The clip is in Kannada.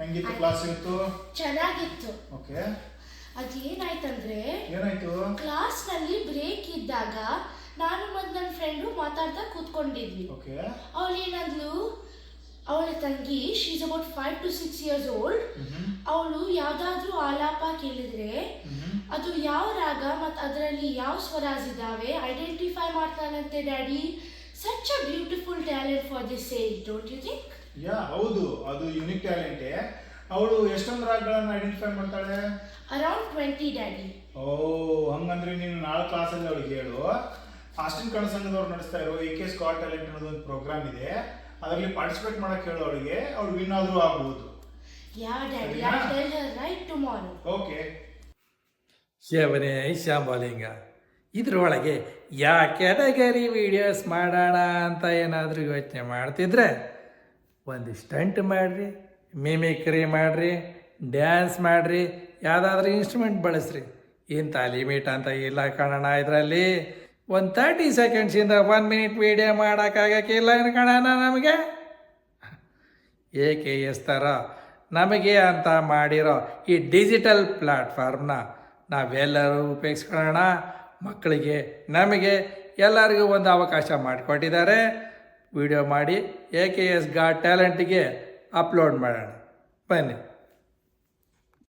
ಹೆಂಗಿತ್ತು ಕ್ಲಾಸ್ ಇವತ್ತು? ಚೆನ್ನಾಗಿತ್ತು. ಓಕೆ. ಅದೇನಾಯ್ತಂದ್ರೆ ಏನಾಯ್ತು? ಕ್ಲಾಸ್ನಲ್ಲಿ ಬ್ರೇಕ್ ಇದ್ದಾಗ ನಾನು ಮತ್ತು ನನ್ನ ಫ್ರೆಂಡು ಮಾತಾಡ್ತಾ ಕೂತ್ಕೊಂಡಿದ್ವಿ. ಓಕೆ. ಅವಳೇನಂದ್ಲು, ಅವಳ ತಂಗಿ, she is about 5 to 6 years old. ಅವಳು ಯಾವ್ದಾದ್ರೂ ಆಲಾಪ ಕೇಳಿದ್ರೆ ಅದು ಯಾವ ರಾಗ ಮತ್ತು ಅದರಲ್ಲಿ ಯಾವ ಸ್ವರಾಸ್ ಇದಾವೆ ಐಡೆಂಟಿಫೈ ಮಾಡ್ತಾನಂತೆ daddy. Such a beautiful talent for this age, don't you think? Yeah, ಹೌದು, ಅದು ಯುನಿಕ್ ಟ್ಯಾಲೆಂಟೇ. ಅವಳು ಎಷ್ಟೊಂದು ರಾಗಗಳನ್ನು ಐಡೆಂಟಿಫೈ ಮಾಡ್ತಾಳೆ? Around 20 daddy. ಓ, ಹಂಗಂದ್ರೆ ನೀನು ನಾಳೆ ಕ್ಲಾಸಲ್ಲಿ ಅವಳಿಗೆ ಹೇಳು. ಆಸ್ಟಿನ್ ಕನ್ನಡ ಸಂಘದವ್ರು ನಡೆಸ್ತಾ ಇರೋ AKS Got Talent ಅನ್ನೋದು ಒಂದು ಪ್ರೋಗ್ರಾಮ್ ಇದೆ, ಅದರಲ್ಲಿ ಪಾರ್ಟಿಸಿಪೇಟ್ ಮಾಡಕ್ಕೆ ಹೇಳು ಅವಳಿಗೆ. ಅವಳು ವಿನ್ ಆದ್ರೂ ಆಗ್ಬೋದು. Yeah daddy, I tell her right tomorrow. Okay. ಶಿವನೇ ಶಾಂಬಲಿಂಗ, ಇದ್ರೊಳಗೆ ಯಾ ಕ್ಯಾಟಗರಿ ವಿಡಿಯೋಸ್ ಮಾಡೋಣ ಅಂತ ಏನಾದರೂ ಯೋಚನೆ ಮಾಡ್ತಿದ್ರೆ ಒಂದು ಸ್ಟಂಟ್ ಮಾಡಿರಿ, ಮಿಮಿಕ್ರಿ ಮಾಡಿರಿ, ಡ್ಯಾನ್ಸ್ ಮಾಡಿರಿ, ಯಾವುದಾದ್ರೂ ಇನ್ಸ್ಟ್ರೂಮೆಂಟ್ ಬಳಸ್ರಿ. ಇಂಥ ಲಿಮಿಟ್ ಅಂತ ಇಲ್ಲ ಕಾಣೋಣ. ಇದರಲ್ಲಿ ಒಂದು 30 ಸೆಕೆಂಡ್ಸಿಂದ 1 minute ವೀಡಿಯೋ ಮಾಡೋಕ್ಕಾಗಕ್ಕಿಲ್ಲ ಏನು ಕಾಣೋಣ ನಮಗೆ. AKS ಥರ ನಮಗೆ ಅಂತ ಮಾಡಿರೋ ಈ ಡಿಜಿಟಲ್ ಪ್ಲ್ಯಾಟ್ಫಾರ್ಮ್ನ ನಾವೆಲ್ಲರೂ ಉಪಯೋಗಿಸ್ಕೊಳ್ಳೋಣ. ಮಕ್ಕಳಿಗೆ, ನಮಗೆ ಎಲ್ಲರಿಗೂ ಒಂದು ಅವಕಾಶ ಮಾಡಿಕೊಟ್ಟಿದ್ದಾರೆ. ವಿಡಿಯೋ ಮಾಡಿ AKS Got Talentಗೆ ಅಪ್ಲೋಡ್ ಮಾಡೋಣ. ಬನ್ನಿ.